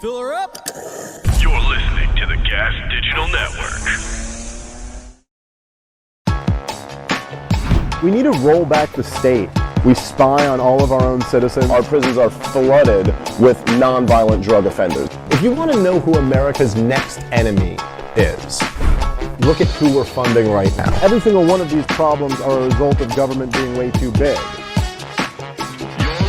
Fill her up. You're listening to the Gas Digital Network. We need to roll back the state. We spy on all of our own citizens. Our prisons are flooded with nonviolent drug offenders. If you want to know who America's next enemy is, look at who we're funding right now. Every single one of these problems are a result of government being way too big. You're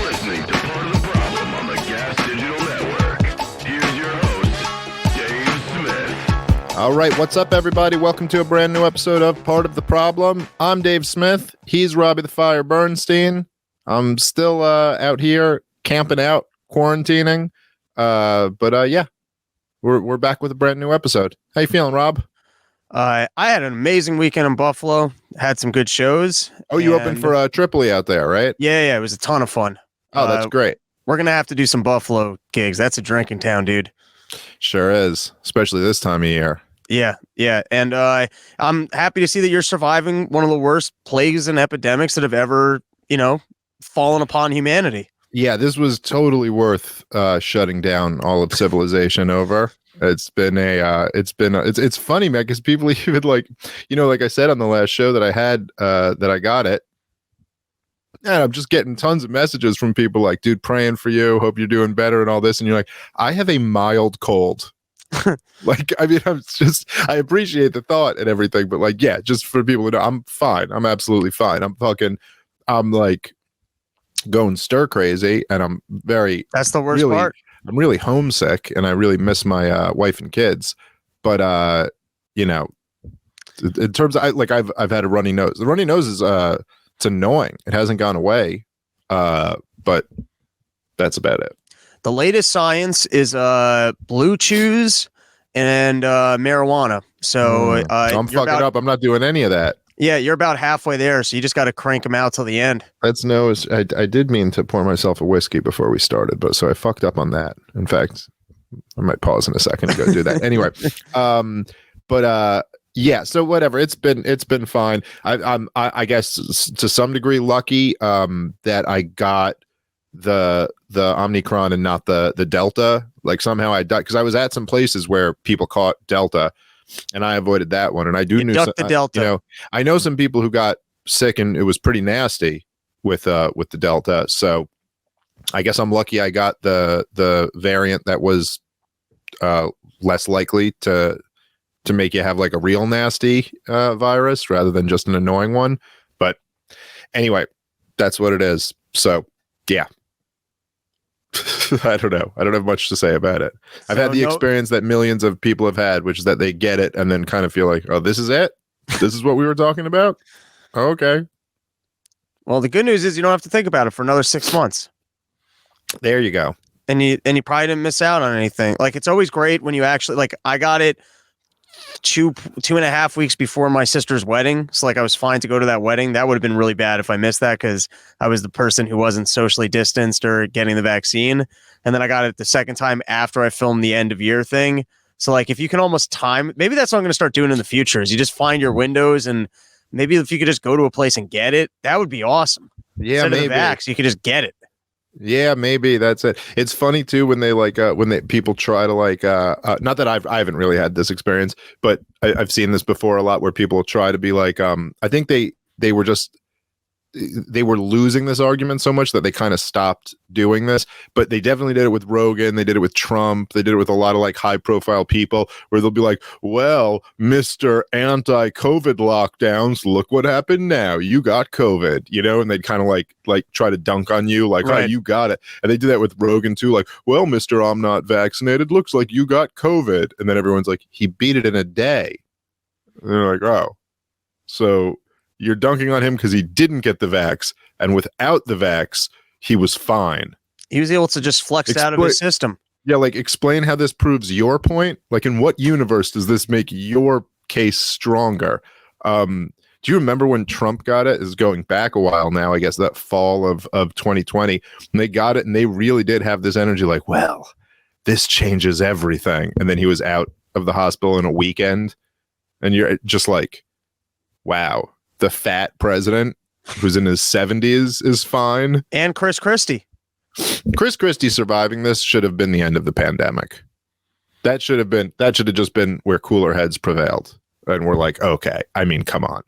listening to Part of the Problem on the Gas Digital Network. Here's your host, Dave Smith. All right, what's up, everybody? Welcome to a brand new episode of Part of the Problem. I'm Dave Smith. He's Robbie the Fire Bernstein. I'm still out here camping out, quarantining. But yeah, we're back with a brand new episode. How you feeling, Rob? I had an amazing weekend in Buffalo. Had some good shows. Oh, you opened for Tripoli out there, right? Yeah, it was a ton of fun. Oh, that's great. We're gonna have to do some Buffalo gigs. That's a drinking town, dude. Sure is, especially this time of year. Yeah, and I'm happy to see that you're surviving one of the worst plagues and epidemics that have ever, fallen upon humanity. Yeah, this was totally worth shutting down all of civilization over. It's funny, man, because people even like I said on the last show that I had that I got it, and I'm just getting tons of messages from people like, dude, praying for you, hope you're doing better and all this, and you're like, I have a mild cold. Like, I mean, I appreciate the thought and everything, but like, yeah, just for people to know, I'm fine. I'm absolutely fine. I'm like going stir crazy, and that's the worst part. I'm really homesick, and I really miss my wife and kids. But in terms of I've had a runny nose. The runny nose is it's annoying. It hasn't gone away, but that's about it. The latest science is blue chews and marijuana. So I'm fucking up. I'm not doing any of that. Yeah, you're about halfway there, so you just got to crank them out till the end. I did mean to pour myself a whiskey before we started, but so I fucked up on that. In fact, I might pause in a second and go do that. Anyway, yeah. So whatever. It's been fine. I guess to some degree lucky that I got the Omicron and not the Delta. Like somehow I died because I was at some places where people caught Delta. And I avoided that one. And I do know the Delta. I know some people who got sick, and it was pretty nasty with the Delta. So I guess I'm lucky I got the variant that was less likely to make you have like a real nasty virus rather than just an annoying one. But anyway, that's what it is. So yeah. I don't know. I don't have much to say about it. I've had the experience that millions of people have had, which is that they get it and then kind of feel like, oh, this is it? This is what we were talking about? Oh, okay. Well, the good news is you don't have to think about it for another 6 months. There you go. And you probably didn't miss out on anything. Like, it's always great when you actually, like, I got it 2.5 weeks before my sister's wedding. So like I was fine to go to that wedding. That would have been really bad if I missed that because I was the person who wasn't socially distanced or getting the vaccine. And then I got it the second time after I filmed the end of year thing. So like if you can almost time, maybe that's what I'm going to start doing in the future is you just find your windows, and maybe if you could just go to a place and get it, that would be awesome. Yeah, instead maybe. of the vax, you could just get it. Yeah, maybe that's it. It's funny too when they people try to not that I haven't really had this experience, but I've seen this before a lot where people try to be like, I think they were losing this argument so much that they kind of stopped doing this, but they definitely did it with Rogan. They did it with Trump. They did it with a lot of like high profile people where they'll be like, well, Mr. Anti-COVID lockdowns, look what happened now. You got COVID, and they'd kind of like try to dunk on you like, right. Oh, you got it. And they do that with Rogan too. Like, well, Mr. I'm not vaccinated. Looks like you got COVID. And then everyone's like, he beat it in a day. And they're like, oh, so you're dunking on him because he didn't get the vax, and without the vax, he was fine. He was able to just flex out of his system. Yeah, like explain how this proves your point. Like, in what universe does this make your case stronger? Do you remember when Trump got it? Is going back a while now, I guess that fall of 2020, and they got it, and they really did have this energy like, well, this changes everything. And then he was out of the hospital in a weekend, and you're just like, wow. The fat president who's in his 70s is fine. And Chris Christie. Chris Christie surviving this should have been the end of the pandemic. That should have just been where cooler heads prevailed. And we're like, okay, I mean, come on.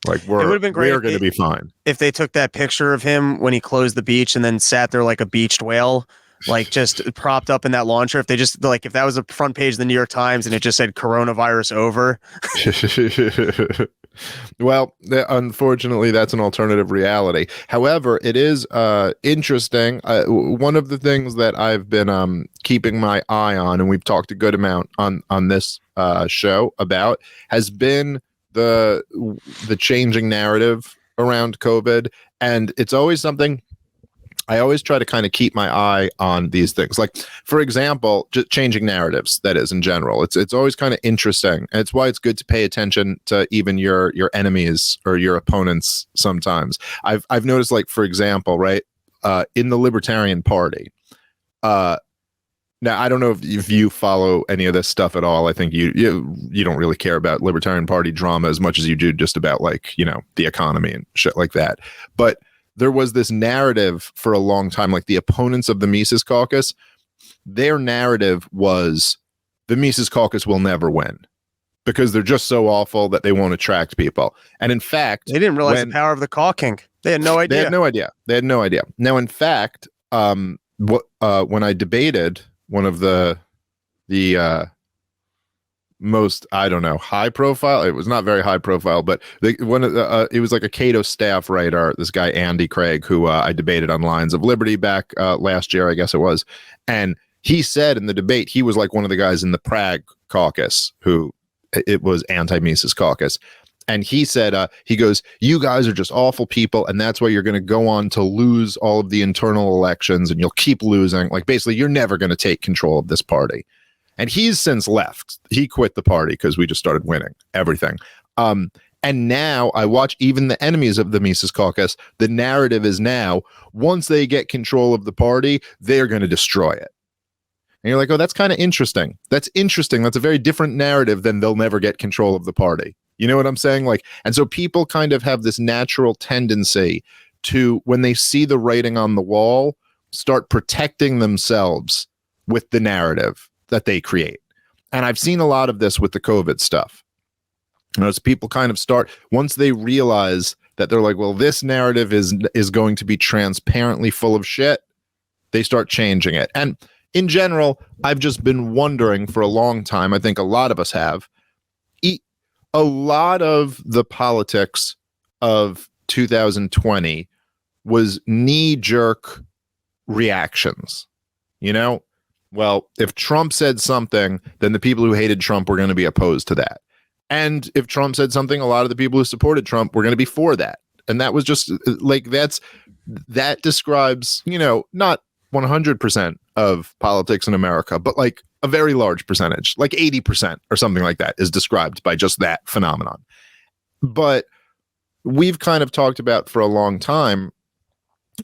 Like It would have been great we're going to be fine. if they took that picture of him when he closed the beach and then sat there like a beached whale, like just propped up in that launcher. If they just like, if that was the front page of the New York Times and it just said coronavirus over. Well, unfortunately, that's an alternative reality. However, it is interesting. One of the things that I've been keeping my eye on, and we've talked a good amount on this show about, has been the changing narrative around COVID. And it's always something I always try to kind of keep my eye on these things. Like, for example, just changing narratives, that is, in general. It's always kind of interesting. And it's why it's good to pay attention to even your enemies or your opponents sometimes. I've noticed, like, for example, right, in the Libertarian Party, now, I don't know if you follow any of this stuff at all. I think you don't really care about Libertarian Party drama as much as you do just about, like, you know, the economy and shit like that. But there was this narrative for a long time, like the opponents of the Mises Caucus, their narrative was the Mises Caucus will never win because they're just so awful that they won't attract people. And in fact, They didn't realize the power of the caulking. They had no idea. They had no idea. Now, in fact, when I debated one of the most, I don't know, high profile, it was not very high profile, but it was like a Cato staff writer, this guy Andy Craig, who I debated on Lines of Liberty back last year, I guess it was. And he said in the debate, he was like one of the guys in the Prague caucus who it was anti-Mises caucus. And he said, he goes, you guys are just awful people, and that's why you're going to go on to lose all of the internal elections, and you'll keep losing. Like, basically, you're never going to take control of this party. And he's since left. He quit the party because we just started winning everything. And now I watch even the enemies of the Mises Caucus. The narrative is now, once they get control of the party, they're going to destroy it. And you're like, oh, that's kind of interesting. That's interesting. That's a very different narrative than they'll never get control of the party. You know what I'm saying? Like, and so people kind of have this natural tendency to, when they see the writing on the wall, start protecting themselves with the narrative that they create. And I've seen a lot of this with the COVID stuff. As people kind of start, once they realize that they're like, well, this narrative is going to be transparently full of shit, they start changing it. And in general, I've just been wondering for a long time, I think a lot of us have, a lot of the politics of 2020 was knee-jerk reactions, you know? Well, if Trump said something, then the people who hated Trump were going to be opposed to that. And if Trump said something, a lot of the people who supported Trump were going to be for that. And that was just like, that describes, you know, not 100% of politics in America, but like a very large percentage, like 80% or something like that is described by just that phenomenon. But we've kind of talked about for a long time,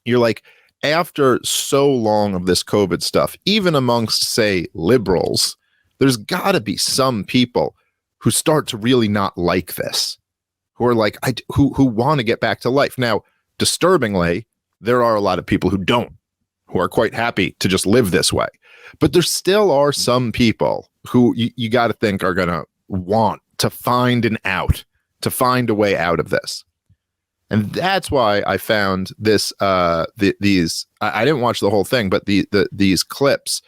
you're like, after so long of this COVID stuff, even amongst, say, liberals, there's got to be some people who start to really not like this, who are like, who want to get back to life. Now, disturbingly, there are a lot of people who don't, who are quite happy to just live this way. But there still are some people who you got to think are going to want to find an out, to find a way out of this. And that's why I found this, these, I didn't watch the whole thing, but these clips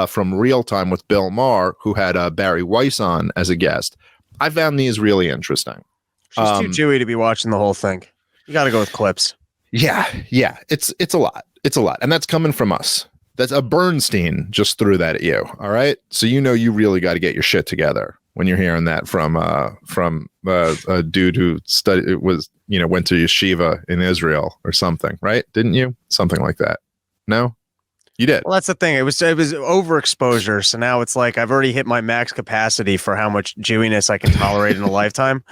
from Real Time with Bill Maher, who had Bari Weiss on as a guest. I found these really interesting. She's too Jewy to be watching the whole thing. You got to go with clips. Yeah. It's a lot. It's a lot. And that's coming from us. That's a Bernstein just threw that at you. All right. So, you know, you really got to get your shit together when you're hearing that from a dude who went to yeshiva in Israel or something, right? Didn't you? Something like that. No, you did. Well, that's the thing. It was overexposure. So now it's like I've already hit my max capacity for how much Jewiness I can tolerate in a lifetime.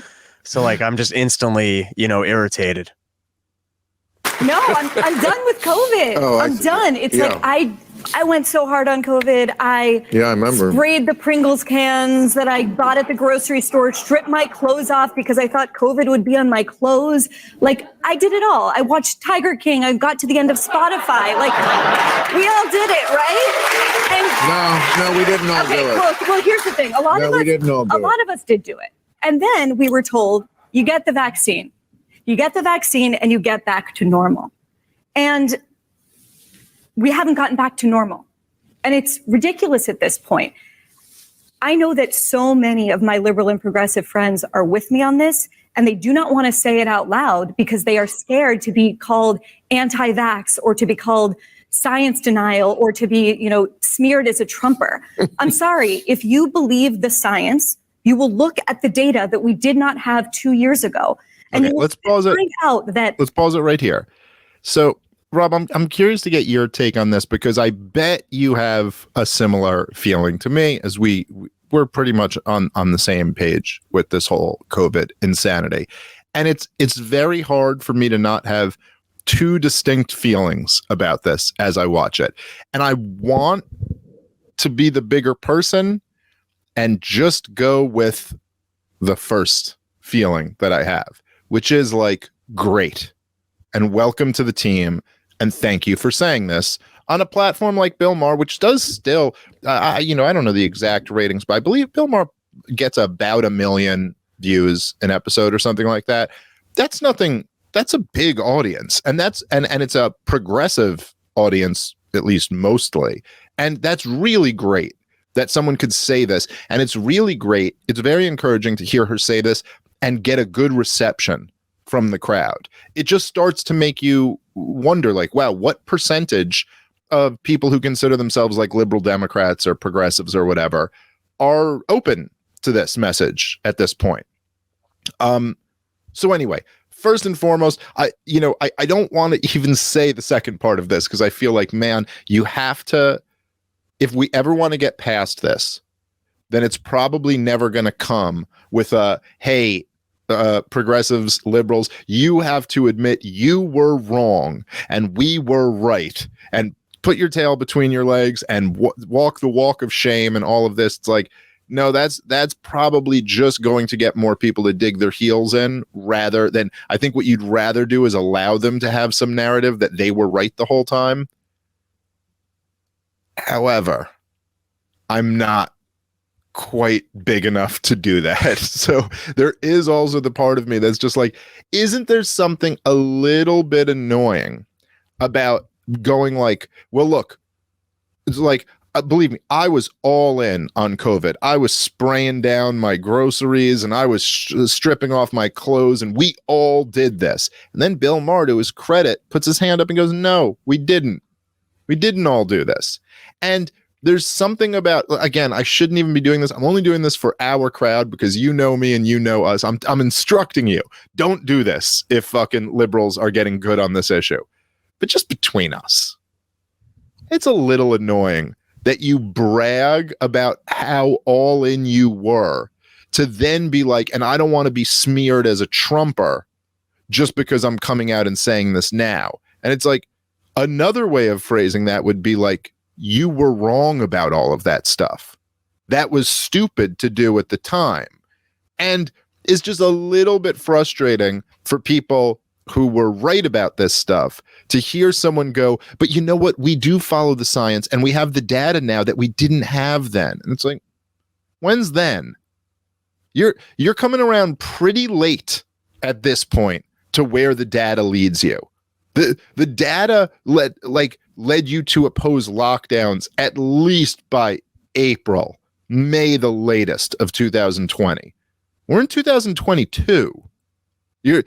So like I'm just instantly, irritated. No, I'm done with COVID. I'm done. It's like I went so hard on COVID. I remember. Sprayed the Pringles cans that I bought at the grocery store, stripped my clothes off because I thought COVID would be on my clothes. Like, I did it all. I watched Tiger King. I got to the end of Spotify. Like, we all did it, right? And No, we didn't all do it. well, here's the thing. A lot of us did do it. And then we were told, you get the vaccine. You get the vaccine and you get back to normal. And we haven't gotten back to normal. And it's ridiculous at this point. I know that so many of my liberal and progressive friends are with me on this, and they do not want to say it out loud because they are scared to be called anti-vax or to be called science denial or to be, smeared as a Trumper. I'm sorry, if you believe the science, you will look at the data that we did not have 2 years ago. And let's pause it. Let's pause it right here. So, Rob, I'm curious to get your take on this because I bet you have a similar feeling to me as we're pretty much on the same page with this whole COVID insanity. And it's very hard for me to not have two distinct feelings about this as I watch it. And I want to be the bigger person and just go with the first feeling that I have, which is like, great and welcome to the team. And thank you for saying this on a platform like Bill Maher, which does still, I don't know the exact ratings, but I believe Bill Maher gets about 1 million views an episode or something like that. That's nothing. That's a big audience. And and it's a progressive audience, at least mostly. And that's really great that someone could say this. And it's really great. It's very encouraging to hear her say this and get a good reception from the crowd. It just starts to make you wonder, like, wow, what percentage of people who consider themselves like liberal Democrats or progressives or whatever are open to this message at this point? So anyway, first and foremost, I don't want to even say the second part of this because I feel like, man, you have to, if we ever want to get past this, then it's probably never going to come with a, hey, progressives, liberals, you have to admit you were wrong and we were right, and put your tail between your legs and walk the walk of shame and all of this. It's like, no, that's probably just going to get more people to dig their heels in, rather than, I think what you'd rather do is allow them to have some narrative that they were right the whole time. However, I'm not quite big enough to do that. So there is also the part of me that's just like, isn't there something a little bit annoying about going like, well, look, it's like, believe me, I was all in on COVID. I was spraying down my groceries and I was stripping off my clothes, and we all did this. And then Bill Maher, to his credit, puts his hand up and goes, no, we didn't. We didn't all do this. And there's something about, again, I shouldn't even be doing this. I'm only doing this for our crowd because you know me and you know us. I'm instructing you. Don't do this if fucking liberals are getting good on this issue. But just between us, it's a little annoying that you brag about how all in you were to then be like, and I don't want to be smeared as a Trumper just because I'm coming out and saying this now. And it's like, another way of phrasing that would be like, you were wrong about all of that stuff. That was stupid to do at the time. And it's just a little bit frustrating for people who were right about this stuff to hear someone go, but you know what? We do follow the science and we have the data now that we didn't have then. And it's like, when's then? You're coming around pretty late at this point to where the data leads you. The data led you to oppose lockdowns at least by April, May the latest of 2020. We're in 2022. You're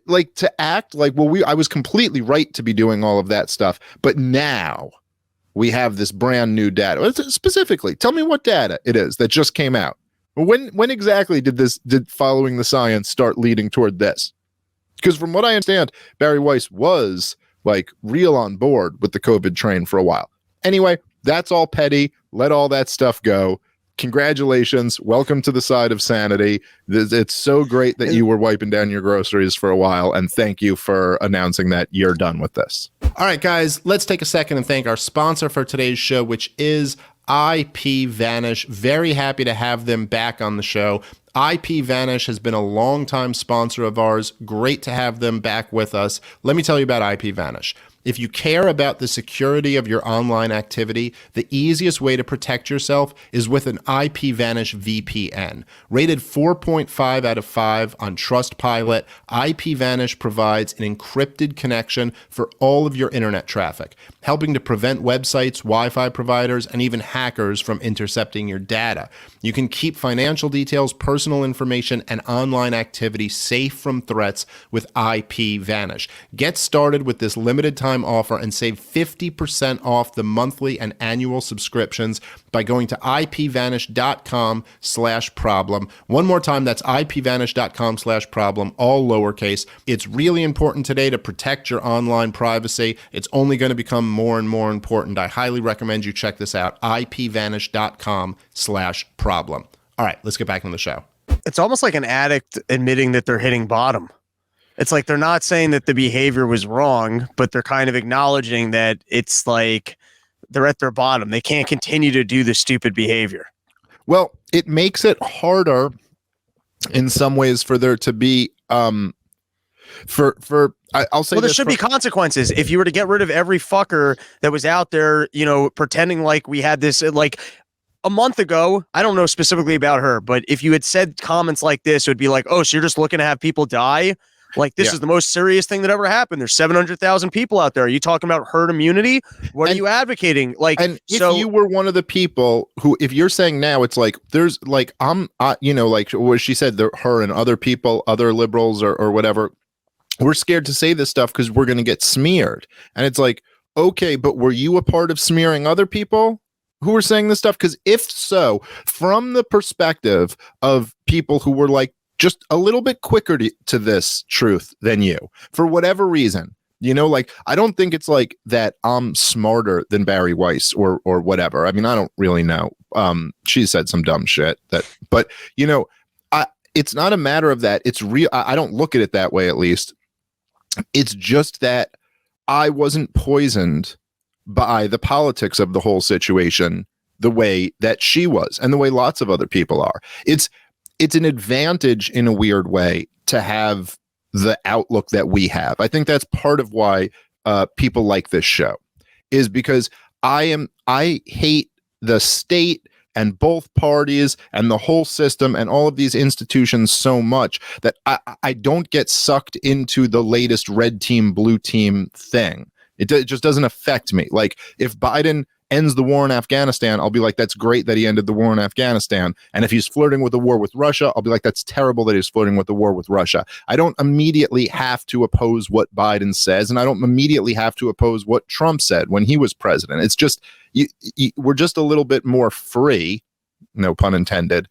like, to act like, well, I was completely right to be doing all of that stuff, but now we have this brand new data. Specifically, tell me what data it is that just came out. When exactly did following the science start leading toward this? Because from what I understand, Bari Weiss was like real on board with the COVID train for a while. Anyway, that's all petty. Let all that stuff go. Congratulations. Welcome to the side of sanity. It's so great that you were wiping down your groceries for a while. And thank you for announcing that you're done with this. All right, guys, let's take a second and thank our sponsor for today's show, which is IPVanish. Very happy to have them back on the show. IPVanish has been a longtime sponsor of ours. Great to have them back with us. Let me tell you about IPVanish. If you care about the security of your online activity, the easiest way to protect yourself is with an IPVanish VPN. Rated 4.5 out of 5 on Trustpilot, IPVanish provides an encrypted connection for all of your internet traffic, helping to prevent websites, Wi-Fi providers, and even hackers from intercepting your data. You can keep financial details, personal information, and online activity safe from threats with IPVanish. Get started with this limited time offer and save 50% off the monthly and annual subscriptions by going to ipvanish.com/problem. One more time, that's ipvanish.com/problem, all lowercase. It's really important today to protect your online privacy. It's only going to become more and more important. I highly recommend you check this out, ipvanish.com/problem. All right, let's get back into the show. It's almost like an addict admitting that they're hitting bottom. It's like they're not saying that the behavior was wrong, but they're kind of acknowledging that it's like they're at their bottom. They can't continue to do the stupid behavior. Well, it makes it harder in some ways for there to be I'll say well, there this should be consequences. If you were to get rid of every fucker that was out there, you know, pretending like we had this, like a month ago, I don't know specifically about her, but if you had said comments like this, it would be like, oh, so you're just looking to have people die? Like, this is the most serious thing that ever happened. There's 700,000 people out there. Are you talking about herd immunity? What are you advocating? Like, and if you were one of the people who, if you're saying now, it's like, there's like, you know, like what she said, her and other people, other liberals or whatever, we're scared to say this stuff because we're going to get smeared. And it's like, okay, but were you a part of smearing other people who were saying this stuff? Because if so, from the perspective of people who were like, just a little bit quicker to this truth than you, for whatever reason, you know, like, I don't think it's like that I'm smarter than Bari Weiss or whatever. I mean, I don't really know. She said some dumb shit but you know, it's not a matter of that. It's real. I don't look at it that way, at least. It's just that I wasn't poisoned by the politics of the whole situation the way that she was and the way lots of other people are. It's an advantage in a weird way to have the outlook that we have. I think that's part of why people like this show, is because I hate the state and both parties and the whole system and all of these institutions so much that I don't get sucked into the latest red team, blue team thing. It just doesn't affect me. Like, if Biden ends the war in Afghanistan, I'll be like, that's great that he ended the war in Afghanistan. And if he's flirting with the war with Russia, I'll be like, that's terrible that he's flirting with the war with Russia. I don't immediately have to oppose what Biden says, and I don't immediately have to oppose what Trump said when he was president. It's just, we're just a little bit more free, no pun intended,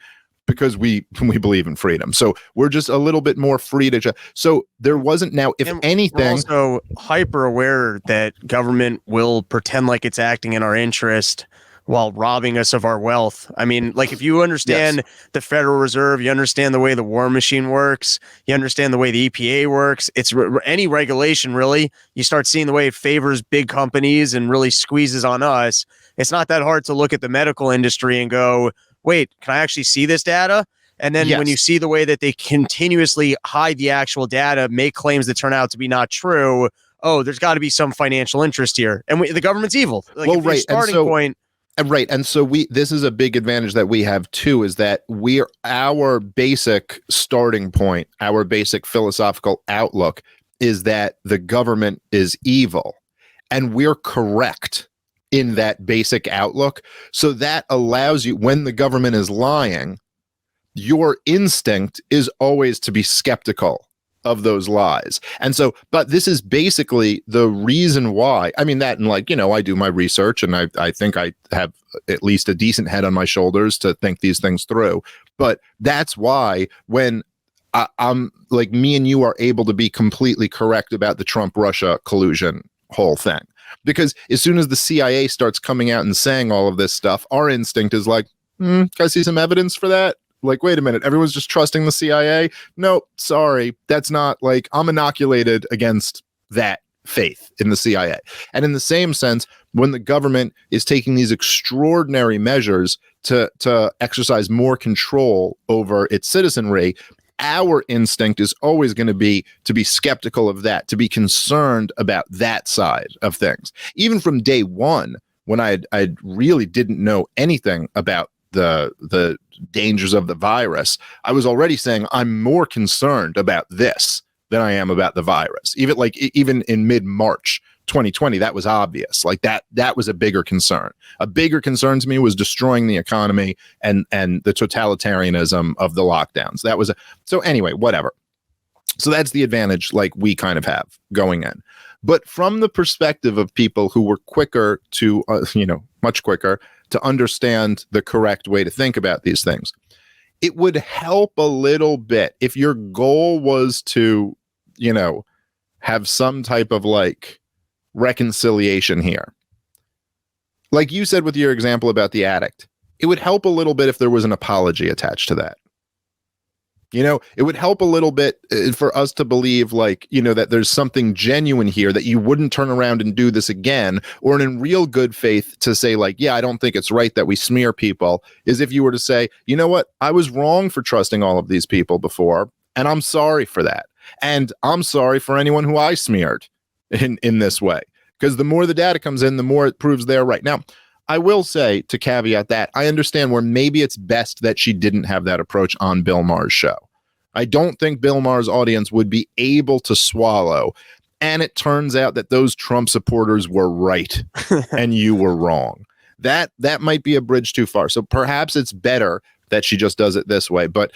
because we believe in freedom. So we're just a little bit more free to so there wasn't, now, if anything, we're also hyper aware that government will pretend like it's acting in our interest while robbing us of our wealth. I mean, like, if you understand the Federal Reserve, you understand the way the war machine works, you understand the way the EPA works, it's any regulation, really, you start seeing the way it favors big companies and really squeezes on us. It's not that hard to look at the medical industry and go, wait, can I actually see this data? And then when you see the way that they continuously hide the actual data, make claims that turn out to be not true, oh, there's got to be some financial interest here. And the government's evil. Like, well, right. Starting point. Right. And so this is a big advantage that we have too, is that our basic starting point, our basic philosophical outlook is that the government is evil, and we're correct in that basic outlook. So that allows you, when the government is lying, your instinct is always to be skeptical of those lies. And so, but this is basically the reason why, I mean, that, and like, you know, I do my research, and I think I have at least a decent head on my shoulders to think these things through. But that's why when I'm like, me and you are able to be completely correct about the Trump-Russia collusion whole thing. Because as soon as the CIA starts coming out and saying all of this stuff, our instinct is like, can I see some evidence for that? Like, wait a minute, everyone's just trusting the CIA? No, sorry, that's not, like, I'm inoculated against that faith in the CIA. And in the same sense, when the government is taking these extraordinary measures to exercise more control over its citizenry, our instinct is always going to be skeptical of that, to be concerned about that side of things. Even from day one, when I really didn't know anything about the dangers of the virus, I was already saying I'm more concerned about this than I am about the virus. Even in mid-March 2020, that was obvious. Like that was a bigger concern. A bigger concern to me was destroying the economy and the totalitarianism of the lockdowns. So anyway, whatever. So that's the advantage like we kind of have going in. But from the perspective of people who were quicker to, much quicker to understand the correct way to think about these things, it would help a little bit if your goal was to, have some type of like reconciliation here. Like you said with your example about the addict, it would help a little bit if there was an apology attached to that. It would help a little bit for us to believe that there's something genuine here, that you wouldn't turn around and do this again, or in real good faith to say I don't think it's right that we smear people, is if you were to say, you know what, I was wrong for trusting all of these people before, and I'm sorry for that. And I'm sorry for anyone who I smeared in this way, because the more the data comes in, the more it proves they're right. Now, I will say, to caveat that, I understand where maybe it's best that she didn't have that approach on Bill Maher's show. I don't think Bill Maher's audience would be able to swallow. And it turns out that those Trump supporters were right and you were wrong. That might be a bridge too far. So perhaps it's better that she just does it this way. But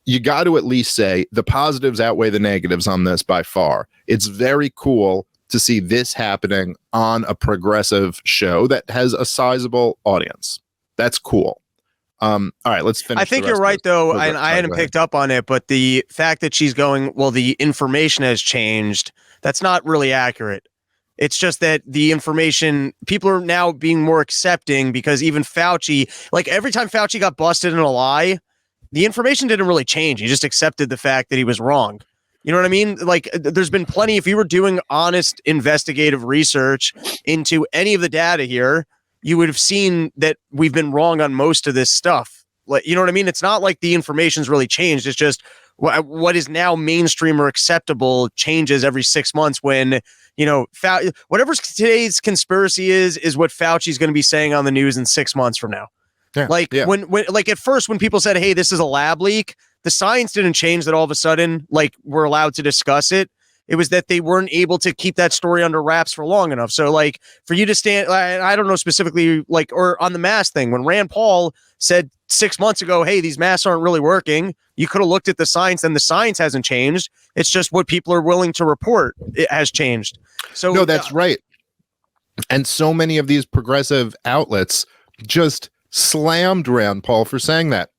you got to at least say the positives outweigh the negatives on this by far. It's very cool to see this happening on a progressive show that has a sizable audience. That's cool. All right, let's finish. I think you're right, though, and I hadn't picked up on it, but the fact that she's going, well, the information has changed, that's not really accurate. It's just that the information, people are now being more accepting, because even Fauci, like every time Fauci got busted in a lie, the information didn't really change. He just accepted the fact that he was wrong. You know what I mean? Like, there's been plenty, if you were doing honest investigative research into any of the data here, you would have seen that we've been wrong on most of this stuff. Like, you know what I mean? It's not like the information's really changed. It's just what is now mainstream or acceptable changes every 6 months when, whatever today's conspiracy is what Fauci's going to be saying on the news in 6 months from now. Yeah, when like at first when people said, hey, this is a lab leak, the science didn't change that all of a sudden, like, we're allowed to discuss it. It was that they weren't able to keep that story under wraps for long enough. So, like, for you to stand, I don't know specifically, like, or on the mask thing, when Rand Paul said 6 months ago, hey, these masks aren't really working, you could have looked at the science, and the science hasn't changed. It's just what people are willing to report, it has changed. So no, that's right. And so many of these progressive outlets just slammed Rand Paul for saying that.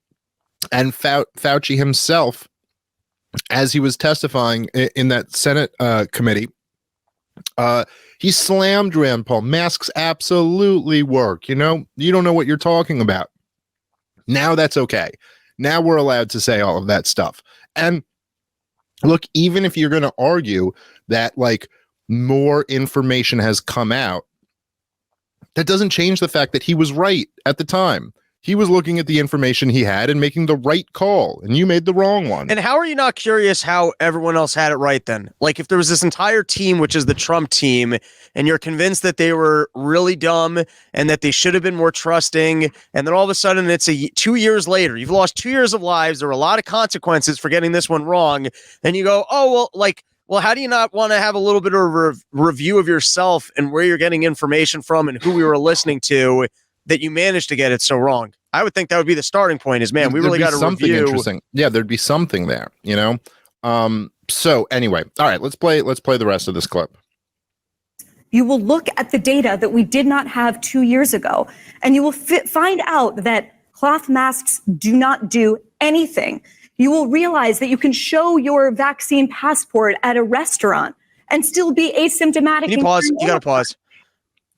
And Fauci himself, as he was testifying in that Senate committee, he slammed Rand Paul. Masks absolutely work. You don't know what you're talking about. Now that's okay. Now we're allowed to say all of that stuff. And look, even if you're going to argue that like more information has come out, that doesn't change the fact that he was right at the time. He was looking at the information he had and making the right call, and you made the wrong one. And how are you not curious how everyone else had it right then? Like, if there was this entire team, which is the Trump team, and you're convinced that they were really dumb and that they should have been more trusting, and then all of a sudden it's 2 years later, you've lost 2 years of lives, there were a lot of consequences for getting this one wrong, and you go, oh, well, how do you not want to have a little bit of a review of yourself and where you're getting information from and who we were listening to, that you managed to get it so wrong? I would think that would be the starting point is, man, we really got to something review. Interesting. Yeah, there'd be something there, So anyway, all right, let's play the rest of this clip. You will look at the data that we did not have 2 years ago, and you will find out that cloth masks do not do anything. You will realize that you can show your vaccine passport at a restaurant and still be asymptomatic. Can you pause? You got to pause.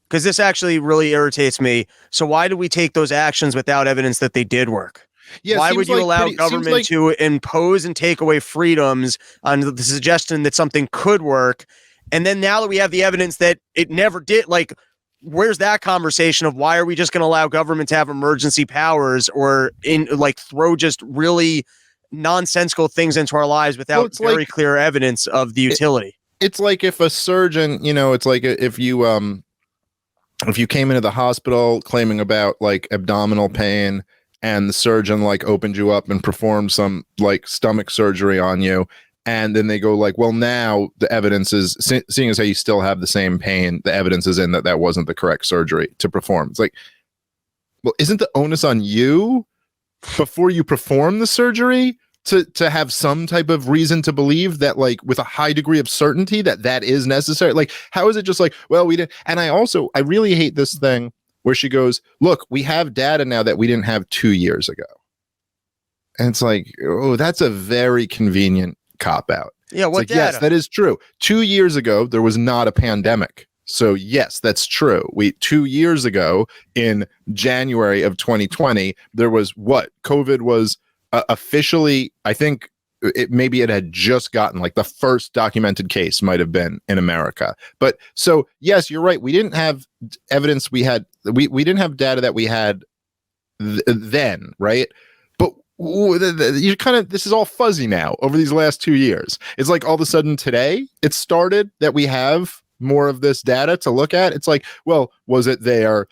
Because this actually really irritates me. So why do we take those actions without evidence that they did work? Yeah, why would you allow government to impose and take away freedoms on the suggestion that something could work? And then now that we have the evidence that it never did, like, where's that conversation of why are we just going to allow government to have emergency powers or throw just really nonsensical things into our lives without very clear evidence of the utility? It's like if a surgeon, it's like if you came into the hospital claiming about like abdominal pain and the surgeon like opened you up and performed some like stomach surgery on you. And then they go like, well, now the evidence is, seeing as how you still have the same pain, the evidence is in that wasn't the correct surgery to perform. It's like, well, isn't the onus on you before you perform the surgery to have some type of reason to believe that, like, with a high degree of certainty that is necessary? Like, how is it just like, well, we didn't? And I really hate this thing where she goes, look, we have data now that we didn't have 2 years ago. And it's like, oh, that's a very convenient cop out. Yeah, what data? Yes, that is true. 2 years ago, there was not a pandemic. So yes, that's true. 2 years ago in January of 2020, there was COVID was officially, I think maybe it had just gotten, like, the first documented case might have been in America. But so yes, you're right. We didn't have evidence. We didn't have data that we had then, right? You kind of, this is all fuzzy now over these last 2 years. It's like all of a sudden today it started that we have more of this data to look at. It's like, well, was it there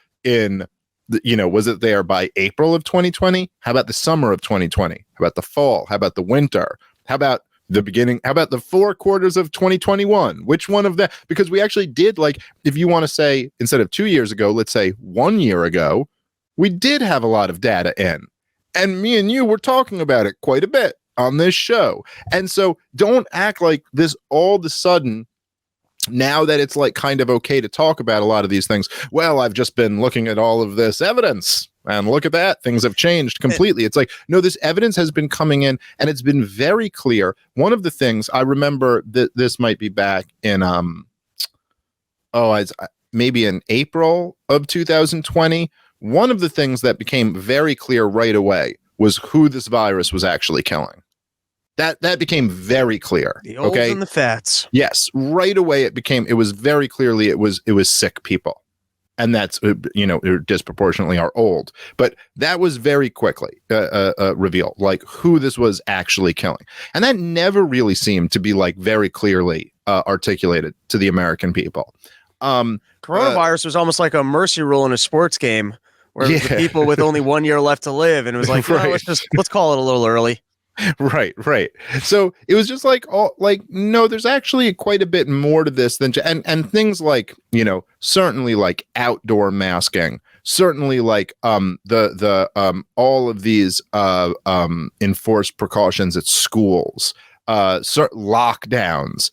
was it there by April of 2020? How about the summer of 2020? How about the fall? How about the winter? How about the beginning? How about the 4 quarters of 2021? Which one of that? Because we actually did, like, if you want to say, instead of 2 years ago, let's say 1 year ago, we did have a lot of data in. And me and you were talking about it quite a bit on this show. And so don't act like this all of a sudden, now that it's like kind of okay to talk about a lot of these things. Well, I've just been looking at all of this evidence and look at that. Things have changed completely. It's like, no, this evidence has been coming in and it's been very clear. One of the things I remember that this might be back in, maybe in April of 2020. One of the things that became very clear right away was who this virus was actually killing. That became very clear. The olds and the fats. Yes, right away it was very clearly it was sick people, and that's disproportionately are old. But that was very quickly revealed, like, who this was actually killing, and that never really seemed to be like very clearly articulated to the American people. Coronavirus was almost like a mercy rule in a sports game. Where it was the people with only 1 year left to live, and it was like, right. let's call it a little early. Right. So it was just like, no, there's actually quite a bit more to this than and things like, certainly like outdoor masking, certainly like all of these enforced precautions at schools, lockdowns,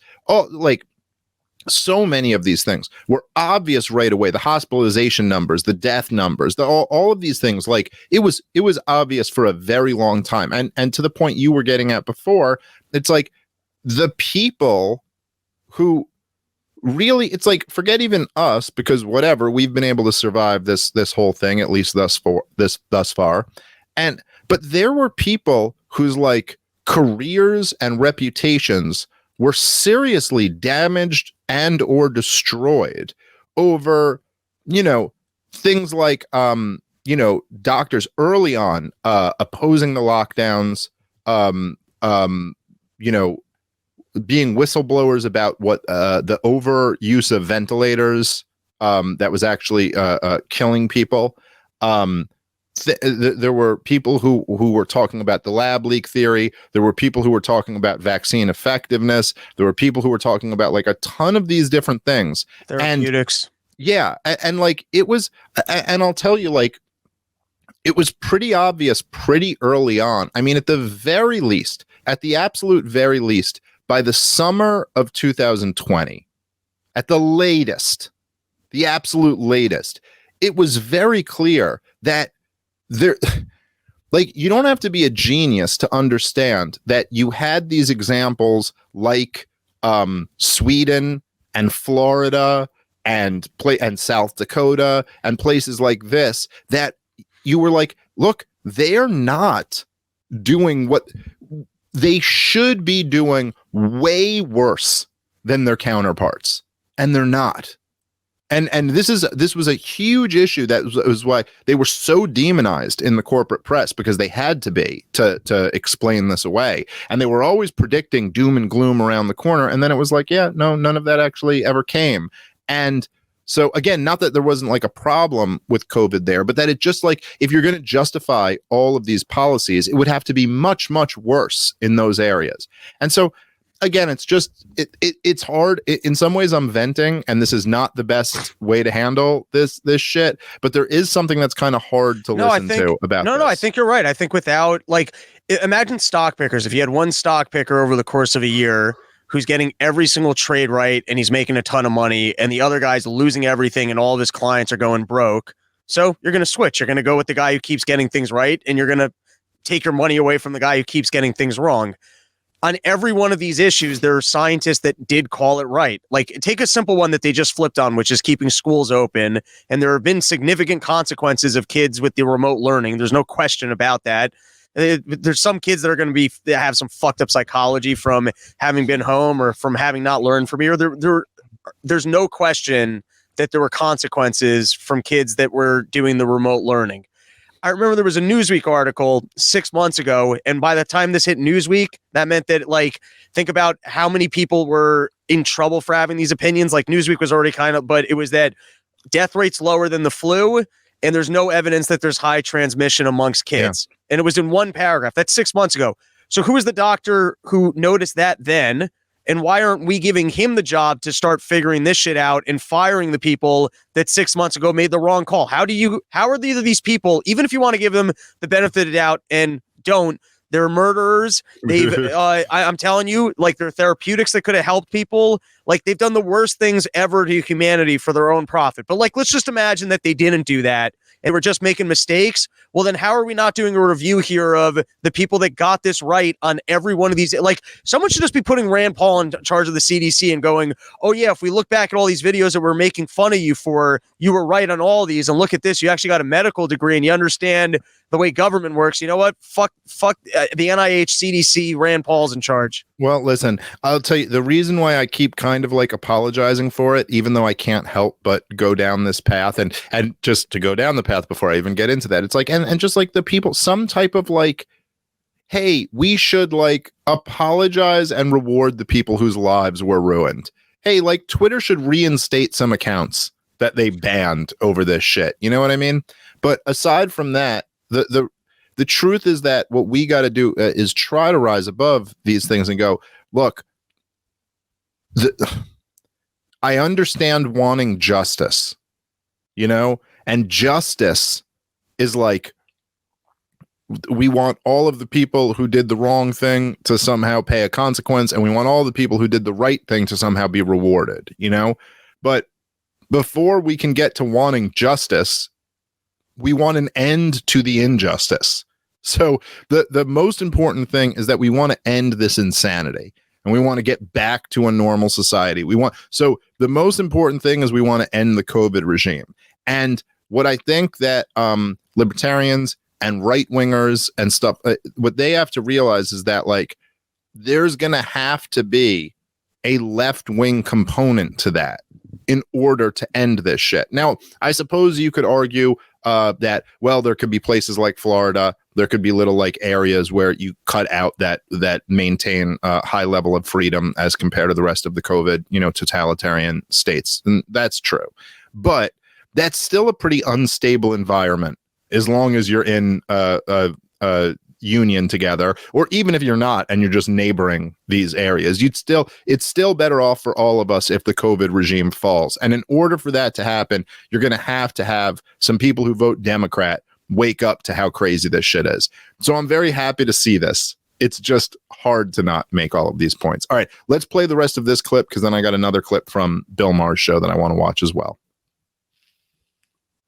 so many of these things were obvious right away. The hospitalization numbers, the death numbers, all of these things, like, it was obvious for a very long time. And to the point you were getting at before, it's like the people who really, it's like, forget even us, because whatever, we've been able to survive this whole thing, at least thus far. But there were people whose, like, careers and reputations were seriously damaged and or destroyed over, things like, doctors early on opposing the lockdowns, being whistleblowers about what the overuse of ventilators that was actually killing people. There were people who were talking about the lab leak theory. There were people who were talking about vaccine effectiveness. There were people who were talking about, like, a ton of these different things. Therapeutics. And like, it was, and I'll tell you, like, it was pretty obvious pretty early on. I mean, at the absolute very least, by the summer of 2020, at the latest, the absolute latest, it was very clear that you don't have to be a genius to understand that you had these examples like Sweden and Florida and South Dakota and places like this, that you were like, look, they're not doing what they should be doing, way worse than their counterparts, and they're not. And this was a huge issue. That was why they were so demonized in the corporate press, because they had to be to explain this away. And they were always predicting doom and gloom around the corner. And then it was like, yeah, no, none of that actually ever came. And so again, not that there wasn't like a problem with COVID there, but that it just like, if you're going to justify all of these policies, it would have to be much, much worse in those areas. And so again, it's just it's hard. In some ways, I'm venting, and this is not the best way to handle this shit. But there is something that's kind of hard to listen to about. No, I think you're right. I think without, like, imagine stock pickers. If you had one stock picker over the course of a year who's getting every single trade right and he's making a ton of money, and the other guy's losing everything and all of his clients are going broke. So you're going to switch. You're going to go with the guy who keeps getting things right, and you're going to take your money away from the guy who keeps getting things wrong. On every one of these issues, there are scientists that did call it right. Like, take a simple one that they just flipped on, which is keeping schools open. And there have been significant consequences of kids with the remote learning. There's no question about that. There's some kids that are going to have some fucked up psychology from having been home or from having not learned from here. There's no question that there were consequences from kids that were doing the remote learning. I remember there was a Newsweek article 6 months ago, and by the time this hit Newsweek, that meant that, like, think about how many people were in trouble for having these opinions. Like, Newsweek was already but it was that death rate's lower than the flu, and there's no evidence that there's high transmission amongst kids. Yeah. And it was in one paragraph. That's 6 months ago. So who was the doctor who noticed that then? And why aren't we giving him the job to start figuring this shit out and firing the people that 6 months ago made the wrong call? How are these people, even if you want to give them the benefit of the doubt and don't, they're murderers. They've, I'm telling you, like, they're therapeutics that could have helped people. Like, they've done the worst things ever to humanity for their own profit. But, like, let's just imagine that they didn't do that and we're just making mistakes. Well, then how are we not doing a review here of the people that got this right on every one of these? Like, someone should just be putting Rand Paul in charge of the CDC and going, oh yeah, if we look back at all these videos that we're making fun of you for, you were right on all these, and look at this, you actually got a medical degree and you understand the way government works. You know what? Fuck the NIH, CDC, Rand Paul's in charge. Well, listen, I'll tell you the reason why I keep kind of like apologizing for it, even though I can't help but go down this path, and just to go down the path before I even get into that, it's like, and just like the people, some type of like, hey, we should like apologize and reward the people whose lives were ruined. Hey, like Twitter should reinstate some accounts that they banned over this shit. You know what I mean? But aside from that, the truth is that what we got to do is try to rise above these things and go, look, I understand wanting justice, you know, and justice is like, we want all of the people who did the wrong thing to somehow pay a consequence, and we want all the people who did the right thing to somehow be rewarded, you know? But before we can get to wanting justice, we want an end to the injustice. So the most important thing is that we want to end this insanity, and we want to get back to a normal society. So the most important thing is we want to end the COVID regime. And what I think that libertarians and right-wingers and stuff, what they have to realize is that, like, there's going to have to be a left-wing component to that in order to end this shit. Now, I suppose you could argue that, well, there could be places like Florida, there could be little like areas where you cut out that maintain a high level of freedom as compared to the rest of the COVID, you know, totalitarian states. And that's true. But that's still a pretty unstable environment as long as you're in a union together, or even if you're not and you're just neighboring these areas, it's still better off for all of us if the COVID regime falls. And in order for that to happen, you're going to have some people who vote Democrat wake up to how crazy this shit is. So I'm very happy to see this. It's just hard to not make all of these points. All right, let's play the rest of this clip, because then I got another clip from Bill Maher's show that I want to watch as well.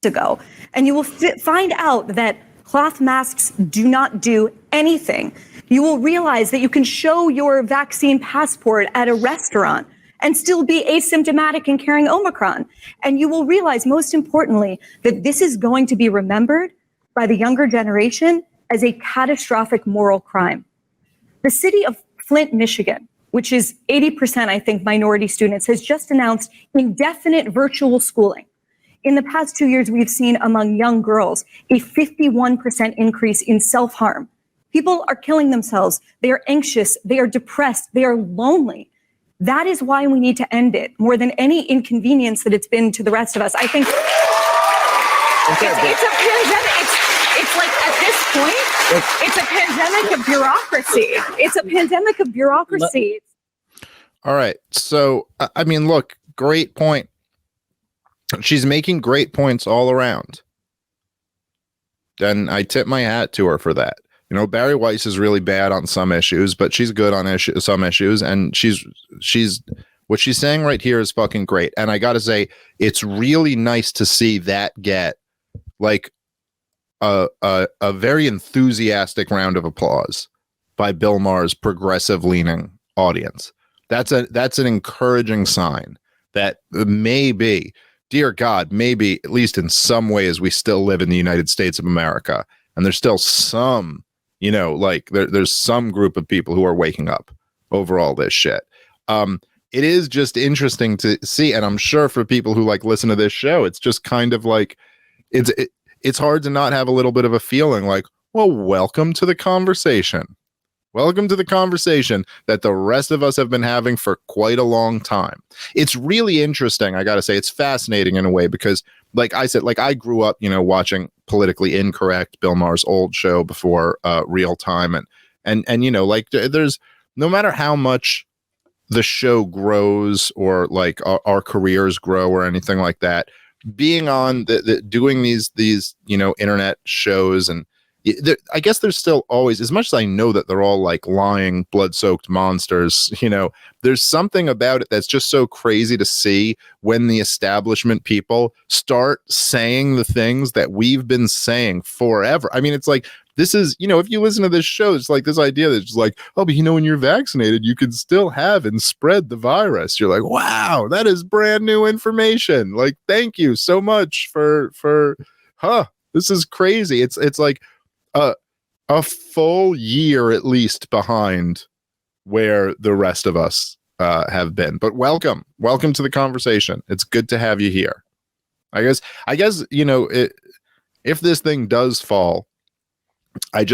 Ago, and you will find out that cloth masks do not do anything. You will realize that you can show your vaccine passport at a restaurant and still be asymptomatic and carrying Omicron. And you will realize, most importantly, that this is going to be remembered by the younger generation as a catastrophic moral crime. The city of Flint, Michigan which is 80%, I think, minority students, has just announced indefinite virtual schooling. In the past 2 years, we've seen among young girls a 51% increase in self-harm. People are killing themselves. They are anxious. They are depressed. They are lonely. That is why we need to end it more than any inconvenience that it's been to the rest of us. I think it's a pandemic. It's like at this point, it's a pandemic of bureaucracy. It's a pandemic of bureaucracy. All right. So, I mean, look, great point. She's making great points all around. And I tip my hat to her for that. You know, Bari Weiss is really bad on some issues, but she's good on some issues. And she's what she's saying right here is fucking great. And I got to say, it's really nice to see that get like a very enthusiastic round of applause by Bill Maher's progressive leaning audience. That's an encouraging sign that maybe, dear God, maybe at least in some ways we still live in the United States of America, and there's still some, you know, like there's some group of people who are waking up over all this shit. It is just interesting to see, and I'm sure for people who like listen to this show, it's just kind of like it's hard to not have a little bit of a feeling like, well, welcome to the conversation. Welcome to the conversation that the rest of us have been having for quite a long time. It's really interesting. I got to say, it's fascinating in a way because, like I said, like I grew up, you know, watching Politically Incorrect, Bill Maher's old show before Real Time. And, you know, like there's no matter how much the show grows or like our careers grow or anything like that, being on doing these, you know, internet shows and I guess there's still always, as much as I know that they're all like lying, blood-soaked monsters, you know, there's something about it that's just so crazy to see when the establishment people start saying the things that we've been saying forever. I mean, it's like, this is, you know, if you listen to this show, it's like this idea that's just like, oh, but you know, when you're vaccinated, you can still have and spread the virus. You're like, wow, that is brand new information. Like, thank you so much for, this is crazy. It's like, a full year at least behind where the rest of us have been. But welcome to the conversation. It's good to have you here. I guess you know, if this thing does fall, I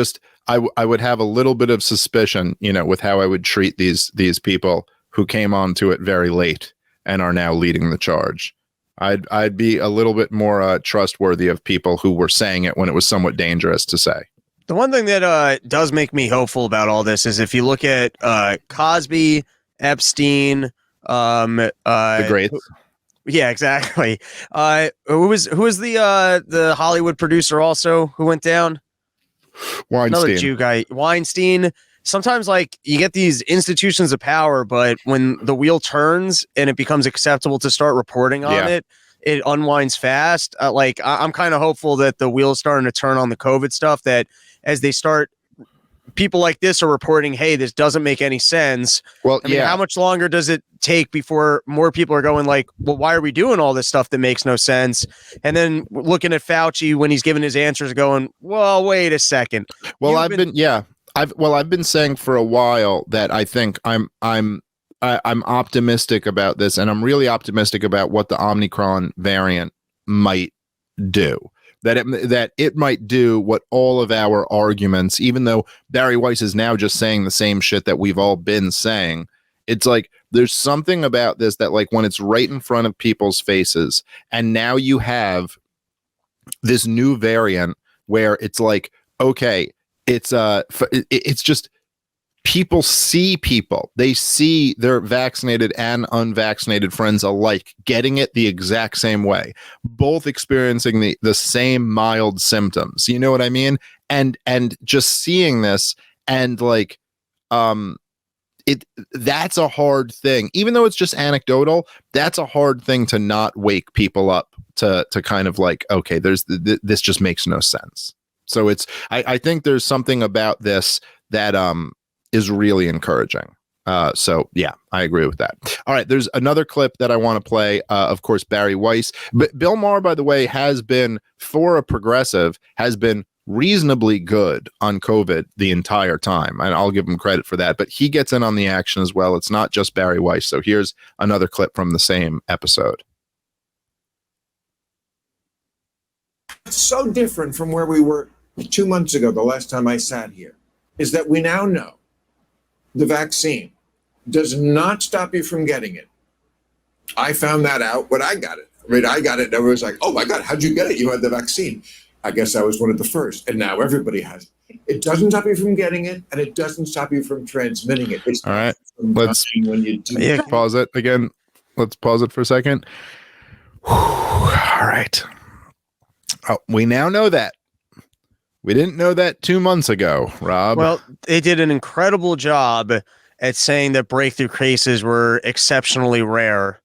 would have a little bit of suspicion, you know, with how I would treat these people who came onto it very late and are now leading the charge. I'd be a little bit more trustworthy of people who were saying it when it was somewhat dangerous to say. The one thing that does make me hopeful about all this is if you look at Cosby, Epstein, the greats. Yeah, exactly. Who was the Hollywood producer also who went down? Weinstein. Another Jew guy, Weinstein. Sometimes like you get these institutions of power, but when the wheel turns and it becomes acceptable to start reporting on it unwinds fast. I'm kind of hopeful that the wheel's starting to turn on the COVID stuff, that as they start, people like this are reporting, hey, this doesn't make any sense. Well, I mean, how much longer does it take before more people are going like, well, why are we doing all this stuff that makes no sense? And then looking at Fauci when he's giving his answers going, well, wait a second. Well, I've been saying for a while that I think I'm optimistic about this, and I'm really optimistic about what the Omicron variant might do. That it might do what all of our arguments, even though Bari Weiss is now just saying the same shit that we've all been saying. It's like there's something about this that, like, when it's right in front of people's faces, and now you have this new variant where it's like, okay, it's just people see people. They see their vaccinated and unvaccinated friends alike getting it the exact same way, both experiencing the same mild symptoms. You know what I mean? And just seeing this and like, that's a hard thing. Even though it's just anecdotal, that's a hard thing to not wake people up to kind of like, okay, this just makes no sense. So I think there's something about this that is really encouraging. So yeah, I agree with that. All right, there's another clip that I want to play. Of course, Bari Weiss. But Bill Maher, by the way, has been, for a progressive, has been reasonably good on COVID the entire time, and I'll give him credit for that. But he gets in on the action as well. It's not just Bari Weiss. So here's another clip from the same episode. It's so different from where we were 2 months ago, the last time I sat here, is that we now know the vaccine does not stop you from getting it. I found that out when I got it. I mean, I got it and everyone was like, oh my God, how'd you get it? You had the vaccine. I guess I was one of the first, and now everybody has it. It doesn't stop you from getting it, and it doesn't stop you from transmitting it. It's all right. Let's when you do pause it again. Let's pause it for a second. All right. Oh, we now know that. We didn't know that 2 months ago, Rob. Well, they did an incredible job at saying that breakthrough cases were exceptionally rare.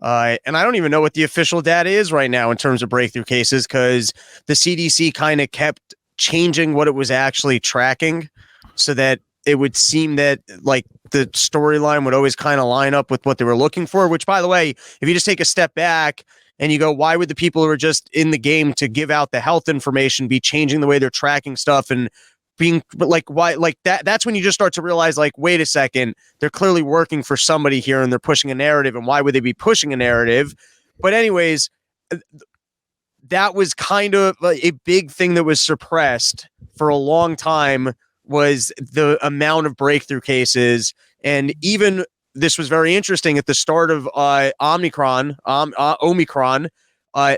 And I don't even know what the official data is right now in terms of breakthrough cases, because the CDC kind of kept changing what it was actually tracking so that it would seem that like the storyline would always kind of line up with what they were looking for, which, by the way, if you just take a step back and you go, why would the people who are just in the game to give out the health information be changing the way they're tracking stuff and being like, why, like that's when you just start to realize, like, wait a second, they're clearly working for somebody here and they're pushing a narrative. And why would they be pushing a narrative? But anyways, that was kind of a big thing that was suppressed for a long time, was the amount of breakthrough cases. And even this was very interesting at the start of Omicron,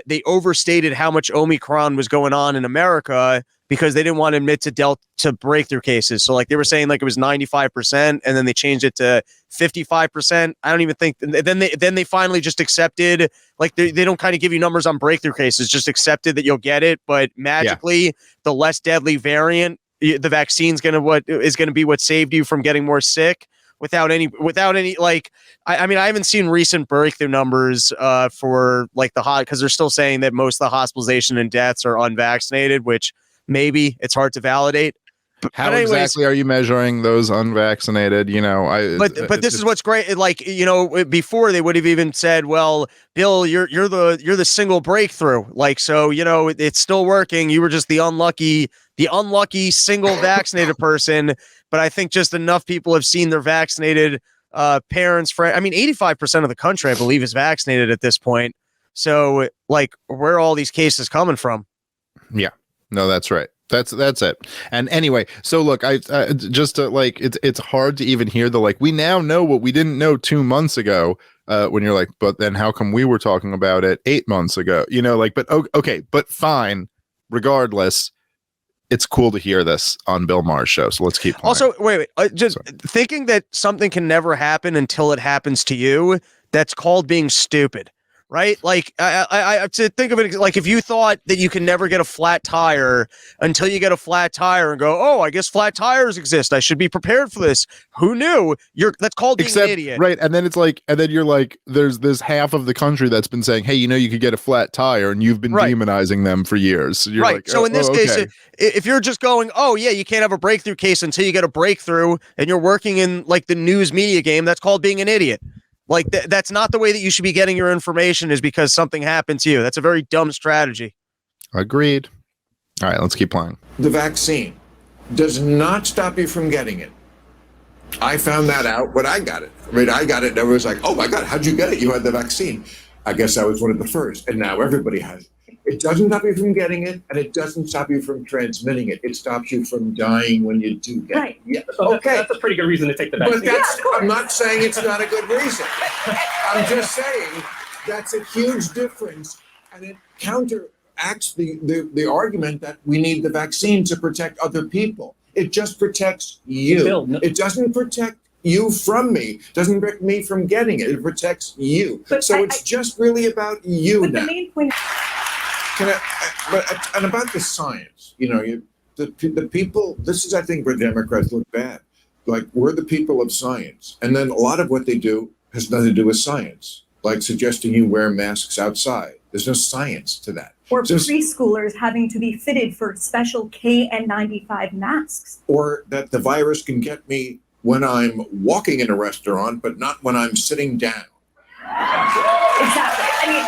they overstated how much Omicron was going on in America because they didn't want to admit to breakthrough cases. So like they were saying like it was 95%, and then they changed it to 55%. I don't even think, then they finally just accepted, like they don't kind of give you numbers on breakthrough cases, just accepted that you'll get it. But magically the less deadly variant, the vaccine's is going to be what saved you from getting more sick without any like, I mean, I haven't seen recent breakthrough numbers for like because they're still saying that most of the hospitalization and deaths are unvaccinated, which maybe it's hard to validate. How exactly are you measuring those unvaccinated? You know, but this is what's great. Like, you know, before they would have even said, well, Bill, you're the single breakthrough. Like, so, you know, it's still working. You were just the unlucky single vaccinated person. But I think just enough people have seen their vaccinated parents, friends. I mean, 85% of the country, I believe, is vaccinated at this point. So like, where are all these cases coming from? Yeah, no, that's right. That's it. And anyway, so look, I just like it's hard to even hear the, like, we now know what we didn't know 2 months ago, when you're like, but then how come we were talking about it 8 months ago? You know, like, but okay, but fine. Regardless, it's cool to hear this on Bill Maher's show. So let's keep playing. Also, wait, just thinking that something can never happen until it happens to you, that's called being stupid. Right? Like, I to think of it like, if you thought that you can never get a flat tire until you get a flat tire and go, oh, I guess flat tires exist, I should be prepared for this. Who knew? That's called being an idiot. Right. And then it's like, and then you're like, there's this half of the country that's been saying, hey, you know, you could get a flat tire, and you've been demonizing them for years. So you're like, so in this case, if you're just going, oh yeah, you can't have a breakthrough case until you get a breakthrough, and you're working in like the news media game, that's called being an idiot. Like, that's not the way that you should be getting your information, is because something happened to you. That's a very dumb strategy. Agreed. All right, let's keep playing. The vaccine does not stop you from getting it. I found that out when I got it. I mean, I got it and everyone was like, oh my God, how'd you get it? You had the vaccine. I guess I was one of the first, and now everybody has it. It doesn't stop you from getting it, and it doesn't stop you from transmitting it. It stops you from dying when you do get it. Yeah. So okay. That's a pretty good reason to take the vaccine. But I'm not saying it's not a good reason. I'm just saying that's a huge difference, and it counteracts the argument that we need the vaccine to protect other people. It just protects you. Bill, no. It doesn't protect you from me, doesn't protect me from getting it. It protects you. But so it's just really about you but now. the main point. And about the science, you know, the people, this is, I think, where Democrats look bad. Like, we're the people of science. And then a lot of what they do has nothing to do with science, like suggesting you wear masks outside. There's no science to that. Or preschoolers having to be fitted for special KN95 masks. Or that the virus can get me when I'm walking in a restaurant, but not when I'm sitting down. Exactly. I mean,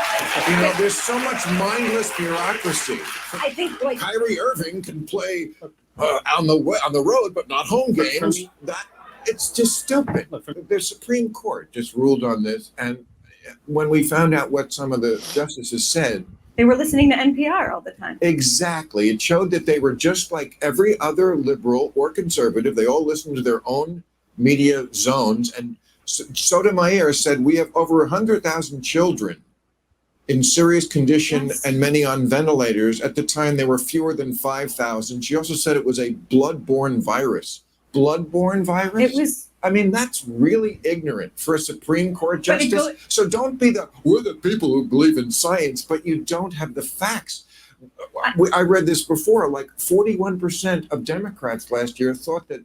You know, there's so much mindless bureaucracy. I think like Kyrie Irving can play on the road, but not home games. It's just stupid. The Supreme Court just ruled on this, and when we found out what some of the justices said, they were listening to NPR all the time. exactly, it showed that they were just like every other liberal or conservative. They all listened to their own media zones. And Sotomayor said we have over 100,000 children in serious condition, Yes. and many on ventilators. At the time, there were fewer than 5,000. She also said it was a blood-borne virus. Blood-borne virus? It was. I mean, that's really ignorant for a Supreme Court But it justice. So don't be we're the people who believe in science, but you don't have the facts. I read this before, like 41% of Democrats last year thought that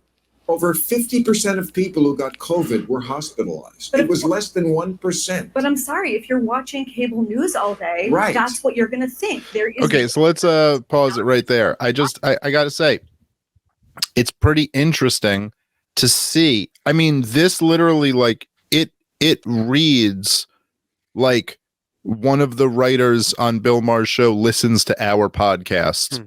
over 50% of people who got COVID were hospitalized. But it was less than 1%. But I'm sorry, if you're watching cable news all day, Right. that's what you're going to think. There is. Okay, so let's pause it right there. I got to say, it's pretty interesting to see. I mean, this literally, like, it reads like one of the writers on Bill Maher's show listens to our podcast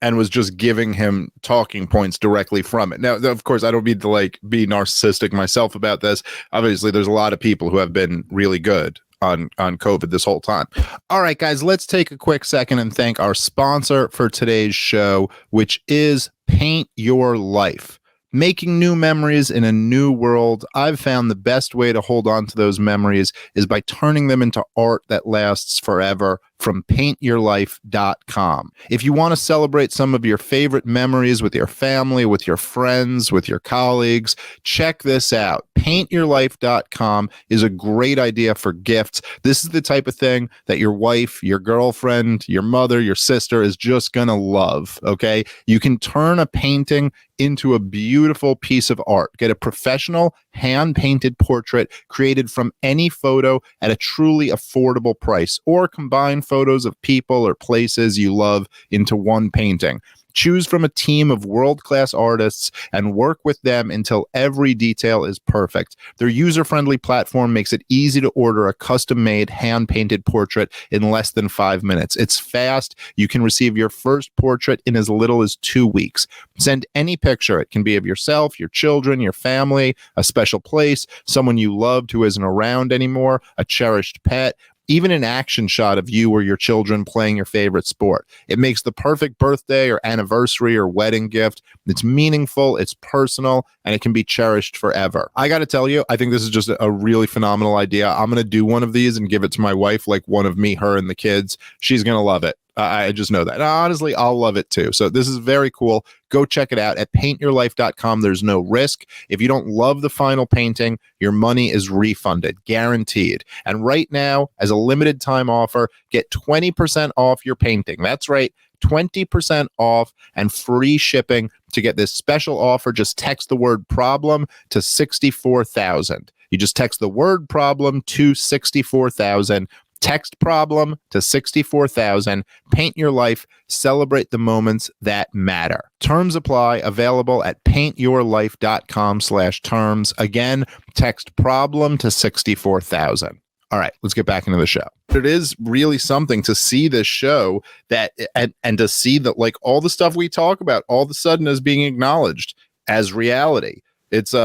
and was just giving him talking points directly from it. Now, of course, I don't mean to like be narcissistic myself about this. Obviously, there's a lot of people who have been really good on COVID this whole time. All right, guys, let's take a quick second and thank our sponsor for today's show, which is Paint Your Life. Making new memories in a new world. I've found the best way to hold on to those memories is by turning them into art that lasts forever from paintyourlife.com. If you want to celebrate some of your favorite memories with your family, with your friends, with your colleagues, check this out. Paintyourlife.com is a great idea for gifts. This is the type of thing that your wife, your girlfriend, your mother, your sister is just going to love, okay? You can turn a painting into a beautiful piece of art. Get a professional hand-painted portrait created from any photo at a truly affordable price, or combine photos of people or places you love into one painting. Choose from a team of world-class artists and work with them until every detail is perfect. Their user-friendly platform makes it easy to order a custom-made, hand-painted portrait in less than 5 minutes. It's fast. You can receive your first portrait in as little as 2 weeks. Send any picture. It can be of yourself, your children, your family, a special place, someone you loved who isn't around anymore, a cherished pet, even an action shot of you or your children playing your favorite sport. It makes the perfect birthday or anniversary or wedding gift. It's meaningful, it's personal, and it can be cherished forever. I got to tell you, I think this is just a really phenomenal idea. I'm going to do one of these and give it to my wife, like one of me, her, and the kids. She's going to love it. I just know that. And honestly, I'll love it too. So this is very cool. Go check it out at paintyourlife.com. There's no risk. If you don't love the final painting, your money is refunded, guaranteed. And right now, as a limited time offer, get 20% off your painting. That's right, 20% off and free shipping. To get this special offer, just text the word problem to 64,000. You just text the word problem to 64,000. Text problem to 64,000. Paint your life. Celebrate the moments that matter. Terms apply. Available at paintyourlife.com/terms. Again, text problem to 64,000. All right, let's get back into the show. It is really something to see this show that and to see that, like, all the stuff we talk about all of a sudden is being acknowledged as reality. It's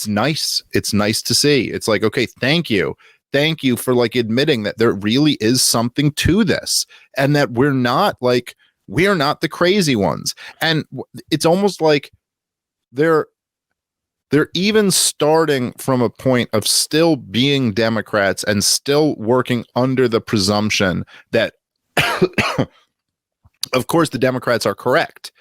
nice. It's nice to see. It's like, okay, thank you for like admitting that there really is something to this, and that we're not the crazy ones. And it's almost like they're even starting from a point of still being Democrats and still working under the presumption that of course the Democrats are correct.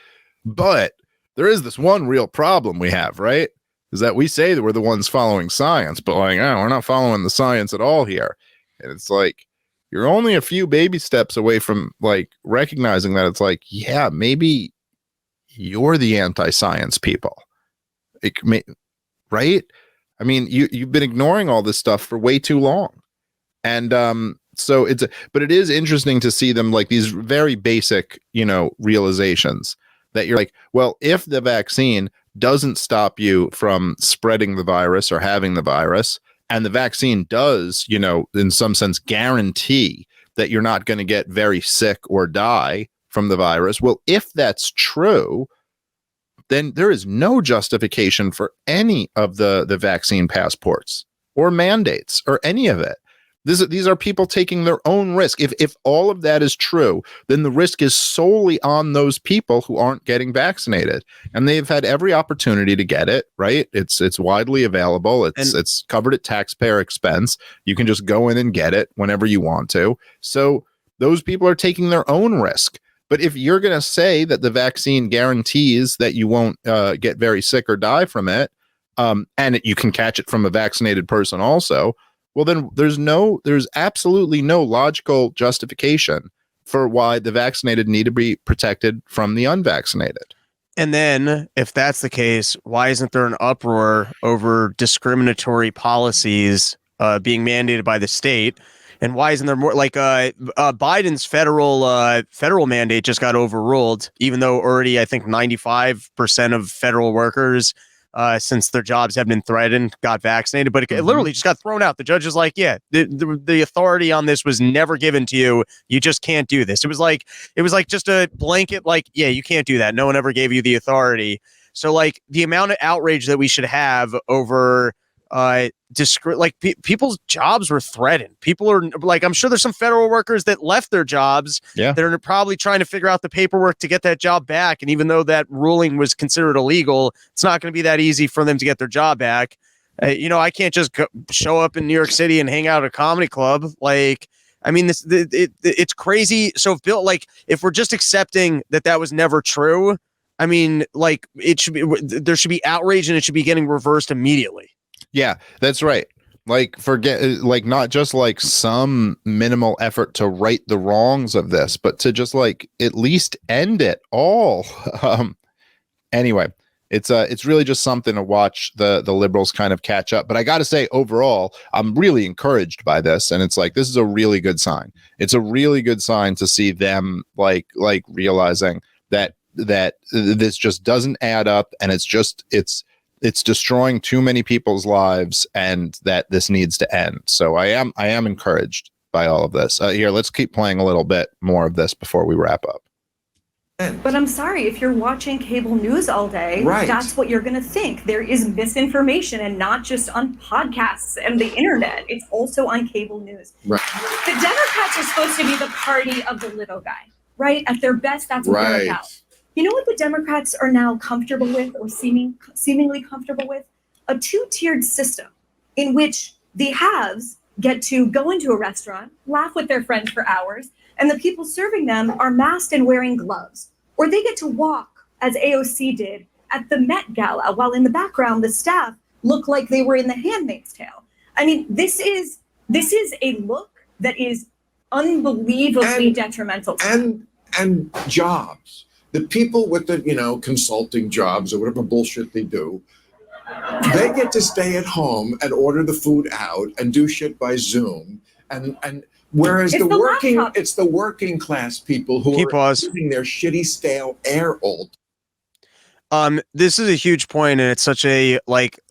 But there is this one real problem we have, right? Is that we say that we're the ones following science, but like, we're not following the science at all here. And it's like, you're only a few baby steps away from like recognizing that it's like, yeah, maybe you're the anti-science people. Right? I mean, you've been ignoring all this stuff for way too long. And but it is interesting to see them like these very basic, realizations that you're like, well, if the vaccine doesn't stop you from spreading the virus or having the virus, and the vaccine does, you know, in some sense guarantee that you're not going to get very sick or die from the virus. Well, if that's true, then there is no justification for any of the vaccine passports or mandates or any of it. These are people taking their own risk. If all of that is true, then the risk is solely on those people who aren't getting vaccinated, and they've had every opportunity to get it. Right? It's widely available. It's covered at taxpayer expense. You can just go in and get it whenever you want to. So those people are taking their own risk. But if you're going to say that the vaccine guarantees that you won't get very sick or die from it, and you can catch it from a vaccinated person also, well, then there's absolutely no logical justification for why the vaccinated need to be protected from the unvaccinated. And then, if that's the case, why isn't there an uproar over discriminatory policies being mandated by the state? And why isn't there more? Like Biden's federal mandate just got overruled, even though already I think 95% of federal workers, since their jobs have been threatened, got vaccinated. But it literally just got thrown out. The judge is like, yeah, the authority on this was never given to you. You just can't do this. It was like just a blanket, like, yeah, you can't do that. No one ever gave you the authority. So like the amount of outrage that we should have over people's jobs were threatened. People are like, I'm sure there's some federal workers that left their jobs. Yeah. That are probably trying to figure out the paperwork to get that job back. And even though that ruling was considered illegal, it's not going to be that easy for them to get their job back. I can't just show up in New York City and hang out at a comedy club. Like, I mean, it's crazy. So if we're just accepting that was never true, I mean, like there should be outrage and it should be getting reversed immediately. Yeah, that's right. Like not just like some minimal effort to right the wrongs of this, but to just like at least end it all. Anyway, it's really just something to watch the liberals kind of catch up. But I got to say, overall, I'm really encouraged by this, and it's like this is a really good sign. It's a really good sign to see them like realizing that this just doesn't add up, and it's destroying too many people's lives, and that this needs to end. So I am encouraged by all of this. Here, let's keep playing a little bit more of this before we wrap up. But I'm sorry, if you're watching cable news all day, Right. That's what you're going to think. There is misinformation, and not just on podcasts and the internet. It's also on cable news. Right. The Democrats are supposed to be the party of the little guy, right? At their best, that's what they're about. You know what the Democrats are now comfortable with, or seemingly comfortable with? A two-tiered system in which the haves get to go into a restaurant, laugh with their friends for hours, and the people serving them are masked and wearing gloves. Or they get to walk, as AOC did, at the Met Gala, while in the background the staff look like they were in The Handmaid's Tale. I mean, this is a look that is unbelievably detrimental to them. And jobs. The people with the, consulting jobs or whatever bullshit they do, they get to stay at home and order the food out and do shit by Zoom. And whereas it's the working class people who are using their shitty stale air old. This is a huge point, and it's such a,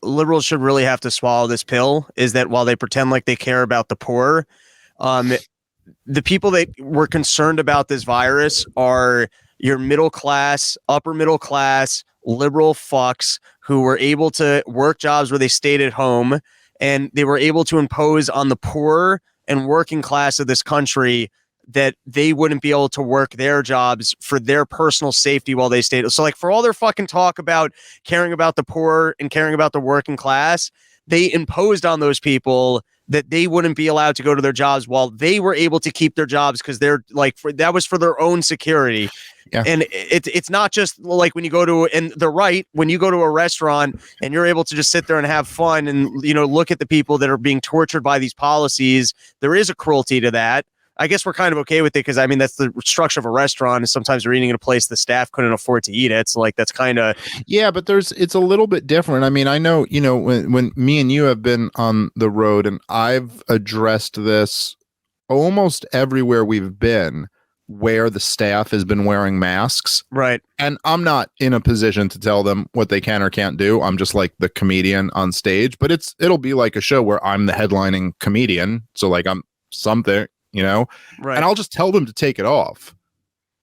liberals should really have to swallow this pill, is that while they pretend like they care about the poor, the people that were concerned about this virus are your middle class, upper middle class, liberal fucks who were able to work jobs where they stayed at home, and they were able to impose on the poor and working class of this country that they wouldn't be able to work their jobs for their personal safety while they stayed. So for all their fucking talk about caring about the poor and caring about the working class, they imposed on those people that they wouldn't be allowed to go to their jobs while they were able to keep their jobs because they're that was for their own security. Yeah. And it's not just like when you go to, and they're right, when you go to a restaurant and you're able to just sit there and have fun and, look at the people that are being tortured by these policies, there is a cruelty to that. I guess we're kind of okay with it because, that's the structure of a restaurant, and sometimes you're eating in a place the staff couldn't afford to eat it. So that's kind of. Yeah, but it's a little bit different. I know, when me and you have been on the road, and I've addressed this almost everywhere we've been, where the staff has been wearing masks. Right. And I'm not in a position to tell them what they can or can't do. I'm just like the comedian on stage, but it'll be like a show where I'm the headlining comedian. So like I'm something, you know, Right. and I'll just tell them to take it off.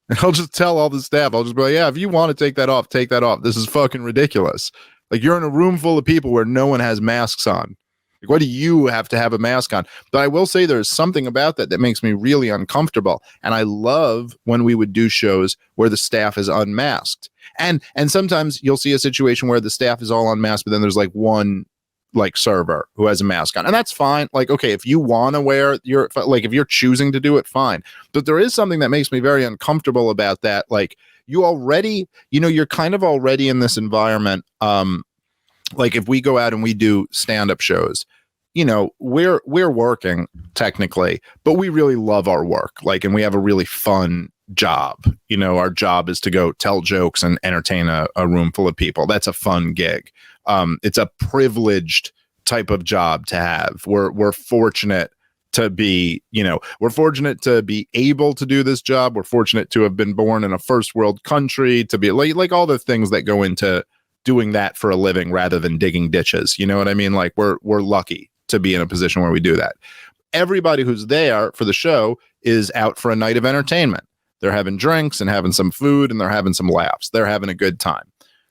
And I'll just tell all the staff, I'll just be like, yeah, if you want to take that off, take that off. This is fucking ridiculous. Like you're in a room full of people where no one has masks on. Like, why do you have to have a mask on? But I will say there's something about that makes me really uncomfortable. And I love when we would do shows where the staff is unmasked. And sometimes you'll see a situation where the staff is all unmasked, but then there's like one like server who has a mask on. And that's fine. Like, okay, if you want to wear your, like if you're choosing to do it, fine. But there is something that makes me very uncomfortable about that. Like you already, you know, you're kind of already in this environment. Like if we go out and we do stand-up shows, you know, we're working technically, but we really love our work. Like, and we have a really fun job. You know, our job is to go tell jokes and entertain a room full of people. That's a fun gig. It's a privileged type of job to have. We're fortunate to be, you know, we're fortunate to be able to do this job. We're fortunate to have been born in a first world country, to be like all the things that go into doing that for a living rather than digging ditches. You know what I mean? Like we're lucky to be in a position where we do that. Everybody who's there for the show is out for a night of entertainment. They're having drinks and having some food and they're having some laughs. They're having a good time.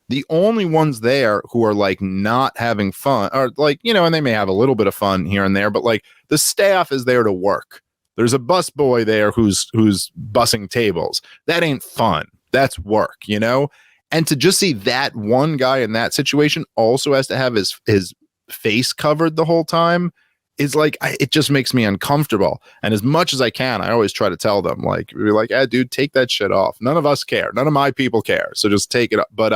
The only ones there who are like not having fun are like, you know, and they may have a little bit of fun here and there, but like the staff is there to work. There's a busboy there who's bussing tables. That ain't fun. That's work, you know? And to just see that one guy in that situation also has to have his face covered the whole time is like, it just makes me uncomfortable. And as much as I can, I always try to tell them, like, be like, dude, take that shit off. None of us care. None of my people care. So just take it up. But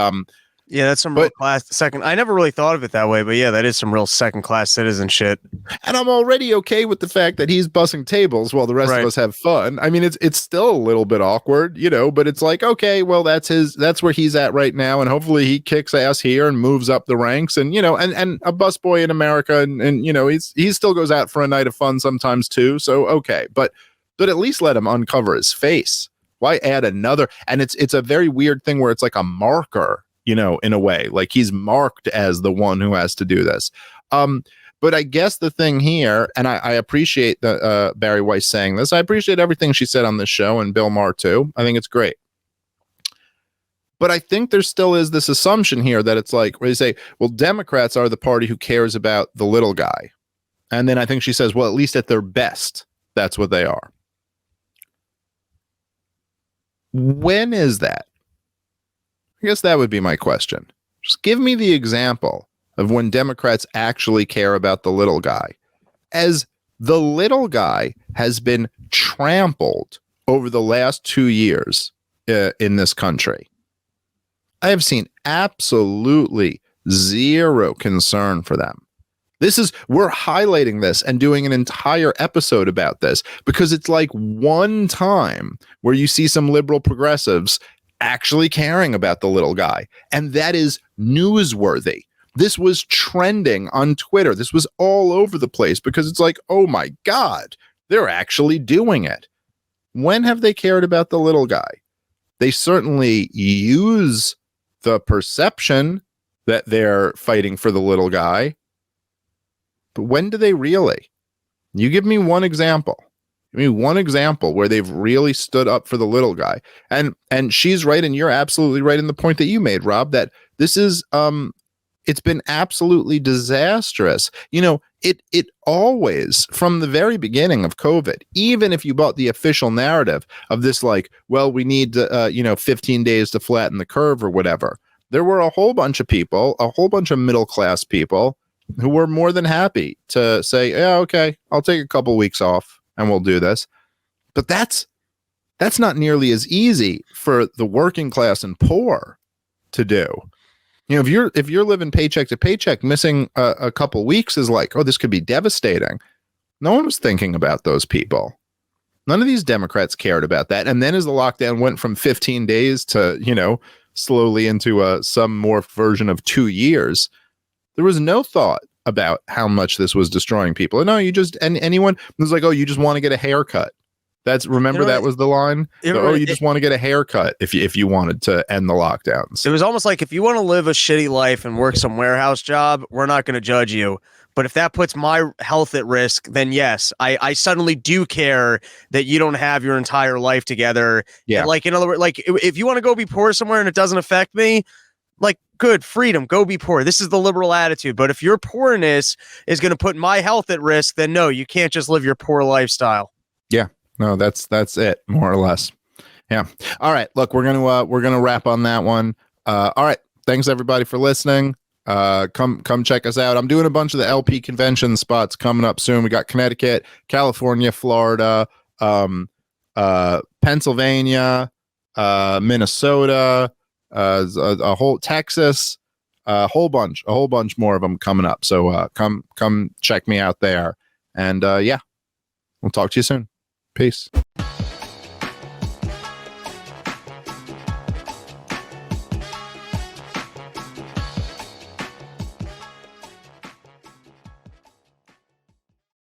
yeah, that's some real class second. I never really thought of it that way, but yeah, that is some real second class citizen shit. And I'm already okay with the fact that he's bussing tables while the rest of us have fun. I mean, it's still a little bit awkward, you know, but it's like, okay, well, that's where he's at right now. And hopefully he kicks ass here and moves up the ranks. And, you know, and a busboy in America and, you know, he still goes out for a night of fun sometimes too. So, okay. But at least let him uncover his face. Why add another? And it's a very weird thing where it's like a marker, you know, in a way, like he's marked as the one who has to do this. But I guess the thing here, and I appreciate the Bari Weiss saying this. I appreciate everything she said on this show and Bill Maher too. I think it's great. But I think there still is this assumption here that it's like, where they say, well, Democrats are the party who cares about the little guy. And then I think she says, well, at least at their best, that's what they are. When is that? I guess that would be my question. Just give me the example of when Democrats actually care about the little guy, as the little guy has been trampled over the last 2 years in this country. I have seen absolutely zero concern for them. We're highlighting this and doing an entire episode about this because it's like one time where you see some liberal progressives actually caring about the little guy. And that is newsworthy. This was trending on Twitter. This was all over the place because it's like, oh my God, they're actually doing it. When have they cared about the little guy? They certainly use the perception that they're fighting for the little guy. But when do they really? You give me one example. Give me one example where they've really stood up for the little guy. And she's right, and you're absolutely right in the point that you made, Rob, that this is it's been absolutely disastrous. You know, it always, from the very beginning of COVID, even if you bought the official narrative of this, like, well, we need 15 days to flatten the curve or whatever, there were a whole bunch of people, a whole bunch of middle class people who were more than happy to say, yeah, okay, I'll take a couple weeks off and we'll do this. But that's not nearly as easy for the working class and poor to do. You know, if you're living paycheck to paycheck, missing a couple weeks is like, oh, this could be devastating. No one was thinking about those people. None of these Democrats cared about that. And then as the lockdown went from 15 days to, you know, slowly into some more version of 2 years, there was no thought about how much this was destroying people. No, you just, and anyone was like, oh, you just want to get a haircut. Remember that was the line. You just want to get a haircut if you wanted to end the lockdowns. It was almost like, if you want to live a shitty life and work some warehouse job, we're not going to judge you. But if that puts my health at risk, then yes, I suddenly do care that you don't have your entire life together. Yeah. And like, in other words, like, if you want to go be poor somewhere and it doesn't affect me, like, good, freedom, go be poor. This is the liberal attitude. But if your poorness is going to put my health at risk, then no, you can't just live your poor lifestyle. Yeah. No, that's it, more or less. Yeah. All right. Look, we're gonna wrap on that one. All right. Thanks everybody for listening. Come check us out. I'm doing a bunch of the LP convention spots coming up soon. We got Connecticut, California, Florida, Pennsylvania, Minnesota, a whole Texas, a whole bunch more of them coming up. So come check me out there. And yeah, we'll talk to you soon. Peace.